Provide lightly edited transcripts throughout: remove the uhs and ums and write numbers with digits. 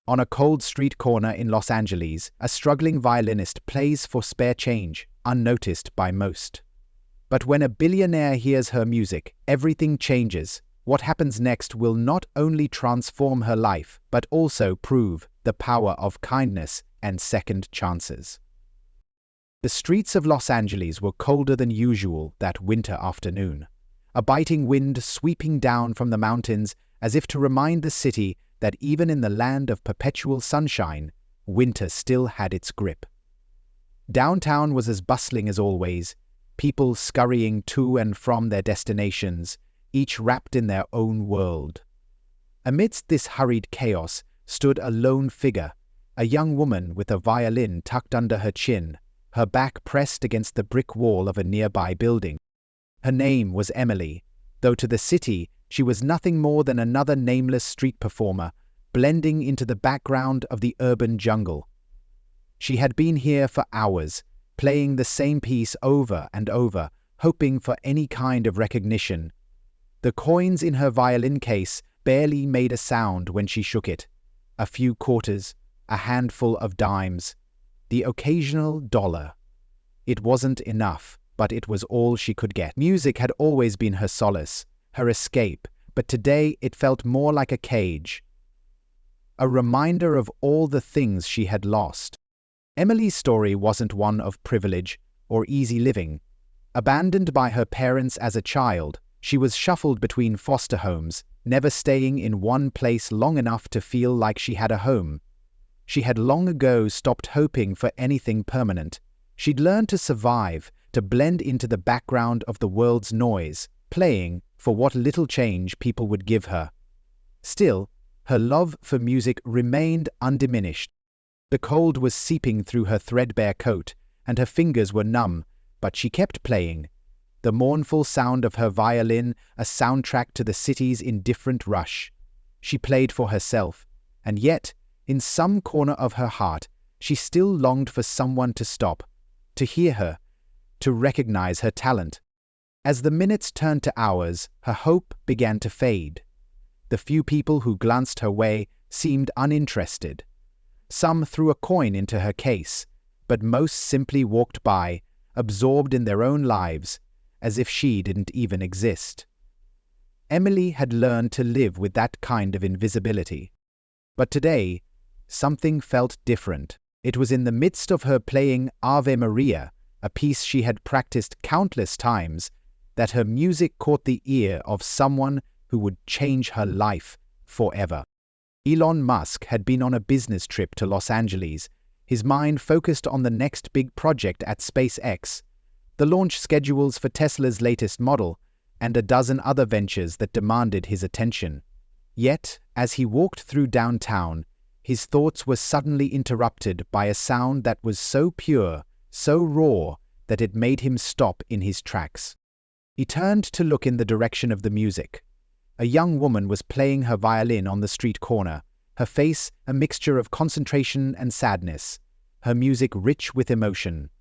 On a cold street corner in Los Angeles, a struggling violinist plays for spare change, unnoticed by most. But when a billionaire hears her music, everything changes. What happens next will not only transform her life, but also prove the power of kindness and second chances. The streets of Los Angeles were colder than usual that winter afternoon, a biting wind sweeping down from the mountains as if to remind the city that even in the land of perpetual sunshine, winter still had its grip. Downtown was as bustling as always, people scurrying to and from their destinations, each wrapped in their own world. Amidst this hurried chaos stood a lone figure, a young woman with a violin tucked under her chin, her back pressed against the brick wall of a nearby building. Her name was Emily, though to the city she was nothing more than another nameless street performer, blending into the background of the urban jungle. She had been here for hours, playing the same piece over and over, hoping for any kind of recognition. The coins in her violin case barely made a sound when she shook it. A few quarters, a handful of dimes, the occasional dollar. It wasn't enough, but it was all she could get. Music had always been her solace, her escape, but today it felt more like a cage, a reminder of all the things she had lost. Emily's story wasn't one of privilege or easy living. Abandoned by her parents as a child, she was shuffled between foster homes, never staying in one place long enough to feel like she had a home. She had long ago stopped hoping for anything permanent. She'd learned to survive, to blend into the background of the world's noise, playing for what little change people would give her. Still, her love for music remained undiminished. The cold was seeping through her threadbare coat, and her fingers were numb, but she kept playing. The mournful sound of her violin, a soundtrack to the city's indifferent rush. She played for herself, and yet, in some corner of her heart, she still longed for someone to stop, to hear her, to recognize her talent. As the minutes turned to hours, her hope began to fade. The few people who glanced her way seemed uninterested. Some threw a coin into her case, but most simply walked by, absorbed in their own lives, as if she didn't even exist. Emily had learned to live with that kind of invisibility. But today, something felt different. It was in the midst of her playing Ave Maria, a piece she had practiced countless times, that her music caught the ear of someone who would change her life forever. Elon Musk had been on a business trip to Los Angeles, his mind focused on the next big project at SpaceX, the launch schedules for Tesla's latest model, and a dozen other ventures that demanded his attention. Yet, as he walked through downtown, his thoughts were suddenly interrupted by a sound that was so pure, so raw, that it made him stop in his tracks. He turned to look in the direction of the music. A young woman was playing her violin on the street corner, her face a mixture of concentration and sadness, her music rich with emotion.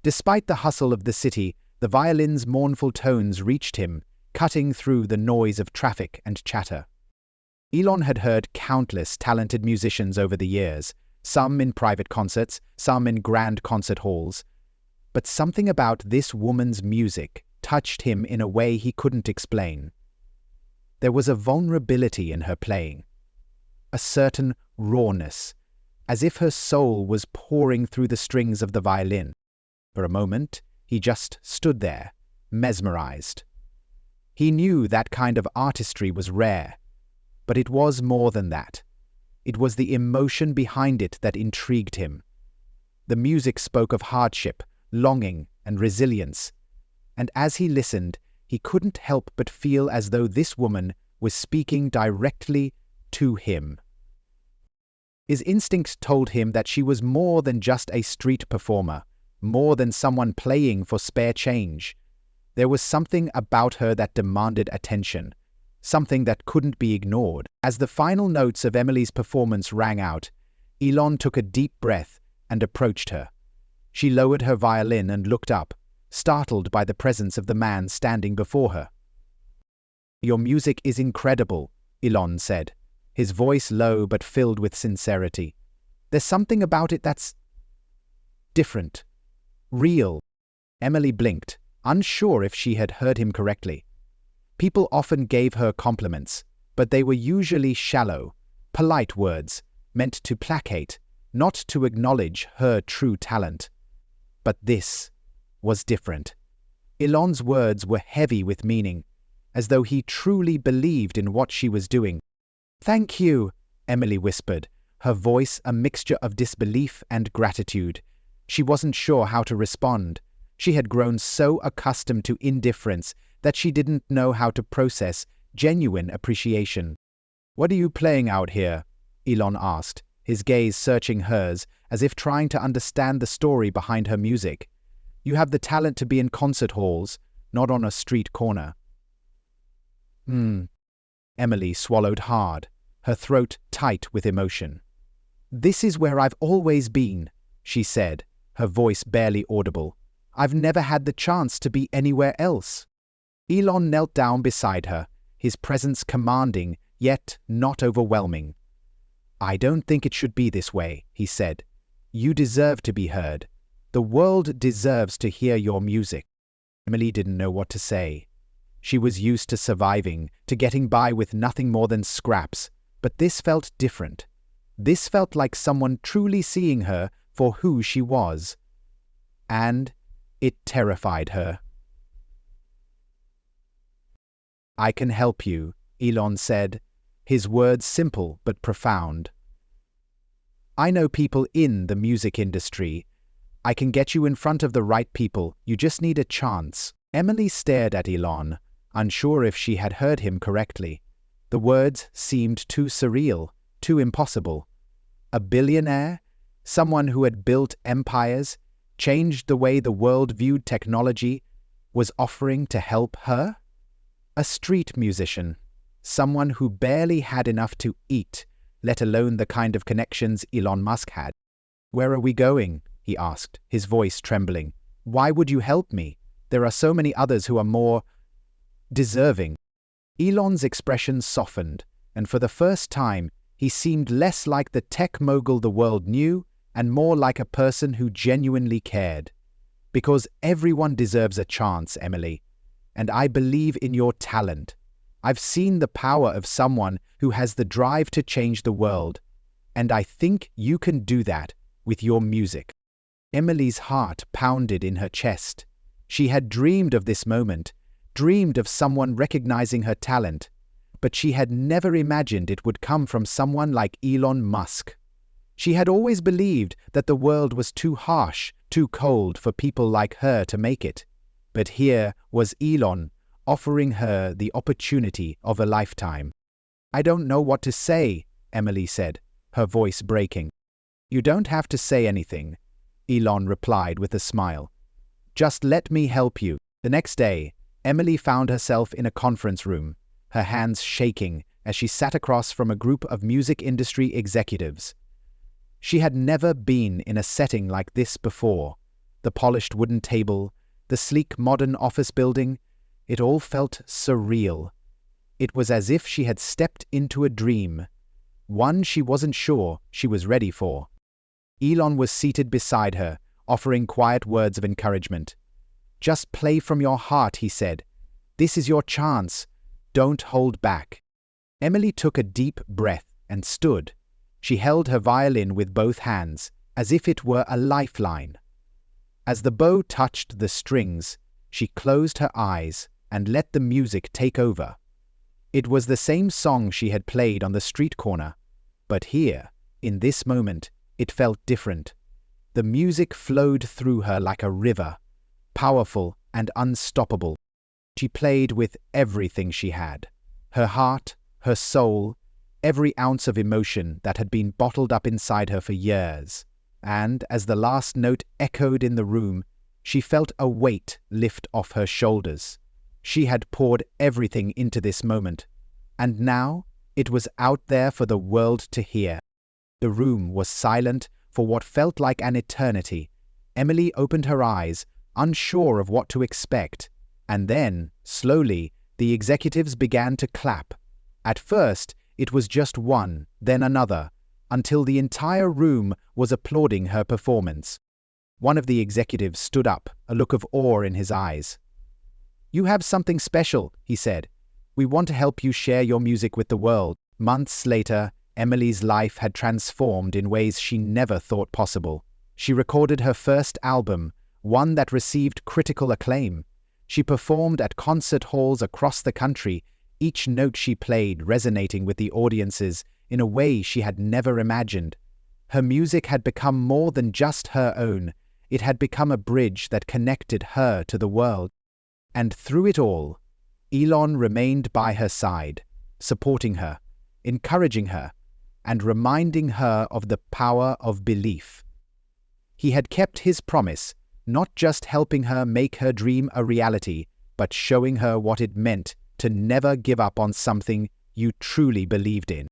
Despite the hustle of the city, the violin's mournful tones reached him, cutting through the noise of traffic and chatter. Elon had heard countless talented musicians over the years, some in private concerts, some in grand concert halls. But something about this woman's music touched him in a way he couldn't explain. There was a vulnerability in her playing, a certain rawness, as if her soul was pouring through the strings of the violin. For a moment, he just stood there, mesmerized. He knew that kind of artistry was rare, but it was more than that. It was the emotion behind it that intrigued him. The music spoke of hardship, longing, and resilience, and as he listened, he couldn't help but feel as though this woman was speaking directly to him. His instinct told him that she was more than just a street performer, more than someone playing for spare change. There was something about her that demanded attention, something that couldn't be ignored. As the final notes of Emily's performance rang out, Elon took a deep breath and approached her. She lowered her violin and looked up, startled by the presence of the man standing before her. "Your music is incredible," Elon said, his voice low but filled with sincerity. "There's something about it that's different. Real." Emily blinked, unsure if she had heard him correctly. People often gave her compliments, but they were usually shallow, polite words, meant to placate, not to acknowledge her true talent. But this was different. Elon's words were heavy with meaning, as though he truly believed in what she was doing. "Thank you," Emily whispered, her voice a mixture of disbelief and gratitude. She wasn't sure how to respond. She had grown so accustomed to indifference that she didn't know how to process genuine appreciation. "What are you playing out here?" Elon asked, his gaze searching hers as if trying to understand the story behind her music. "You have the talent to be in concert halls, not on a street corner." Emily swallowed hard, her throat tight with emotion. "This is where I've always been," she said, her voice barely audible. "I've never had the chance to be anywhere else." Elon knelt down beside her, his presence commanding, yet not overwhelming. "I don't think it should be this way," he said. "You deserve to be heard. The world deserves to hear your music." Emily didn't know what to say. She was used to surviving, to getting by with nothing more than scraps, but this felt different. This felt like someone truly seeing her for who she was. And it terrified her. "I can help you," Elon said, his words simple but profound. "I know people in the music industry. I can get you in front of the right people. You just need a chance." Emily stared at Elon, unsure if she had heard him correctly. The words seemed too surreal, too impossible. A billionaire? Someone who had built empires, changed the way the world viewed technology, was offering to help her? A street musician? Someone who barely had enough to eat, let alone the kind of connections Elon Musk had. "Where are we going?" he asked, his voice trembling. "Why would you help me? There are so many others who are more deserving." Elon's expression softened, and for the first time, he seemed less like the tech mogul the world knew and more like a person who genuinely cared. "Because everyone deserves a chance, Emily. And I believe in your talent. I've seen the power of someone who has the drive to change the world, and I think you can do that with your music." Emily's heart pounded in her chest. She had dreamed of this moment, dreamed of someone recognizing her talent, but she had never imagined it would come from someone like Elon Musk. She had always believed that the world was too harsh, too cold for people like her to make it. But here was Elon, offering her the opportunity of a lifetime. "I don't know what to say," Emily said, her voice breaking. "You don't have to say anything," Elon replied with a smile. "Just let me help you." The next day, Emily found herself in a conference room, her hands shaking as she sat across from a group of music industry executives. She had never been in a setting like this before. The polished wooden table, the sleek modern office building, it all felt surreal. It was as if she had stepped into a dream, one she wasn't sure she was ready for. Elon was seated beside her, offering quiet words of encouragement. "Just play from your heart," he said. "This is your chance. Don't hold back." Emily took a deep breath and stood. She held her violin with both hands, as if it were a lifeline. As the bow touched the strings, she closed her eyes and let the music take over. It was the same song she had played on the street corner, but here, in this moment, it felt different. The music flowed through her like a river, powerful and unstoppable. She played with everything she had, her heart, her soul, every ounce of emotion that had been bottled up inside her for years. And as the last note echoed in the room, she felt a weight lift off her shoulders. She had poured everything into this moment, and now it was out there for the world to hear. The room was silent for what felt like an eternity. Emily opened her eyes, unsure of what to expect, and then, slowly, the executives began to clap. At first, It was just one, then another, until the entire room was applauding her performance. One of the executives stood up, a look of awe in his eyes. "You have something special," he said. "We want to help you share your music with the world." Months later, Emily's life had transformed in ways she never thought possible. She recorded her first album, one that received critical acclaim. She performed at concert halls across the country, each note she played resonating with the audiences in a way she had never imagined. Her music had become more than just her own. It had become a bridge that connected her to the world. And through it all, Elon remained by her side, supporting her, encouraging her, and reminding her of the power of belief. He had kept his promise, not just helping her make her dream a reality, but showing her what it meant to never give up on something you truly believed in.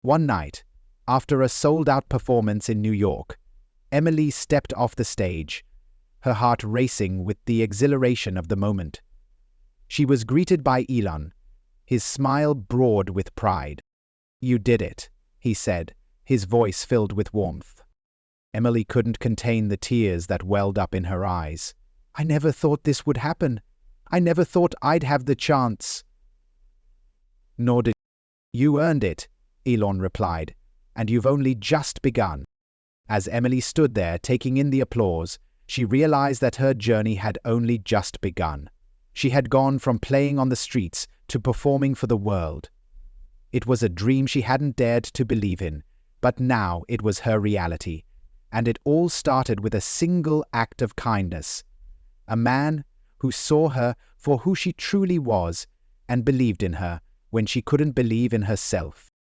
One night, after a sold-out performance in New York, Emily stepped off the stage, her heart racing with the exhilaration of the moment. She was greeted by Elon, his smile broad with pride. "You did it," he said, his voice filled with warmth. Emily couldn't contain the tears that welled up in her eyes. "I never thought this would happen. I never thought I'd have the chance." "Nor did you. Earned it," Elon replied, "and you've only just begun." As Emily stood there taking in the applause, she realized that her journey had only just begun. She had gone from playing on the streets to performing for the world. It was a dream she hadn't dared to believe in, but now it was her reality. And it all started with a single act of kindness. A man who saw her for who she truly was and believed in her when she couldn't believe in herself.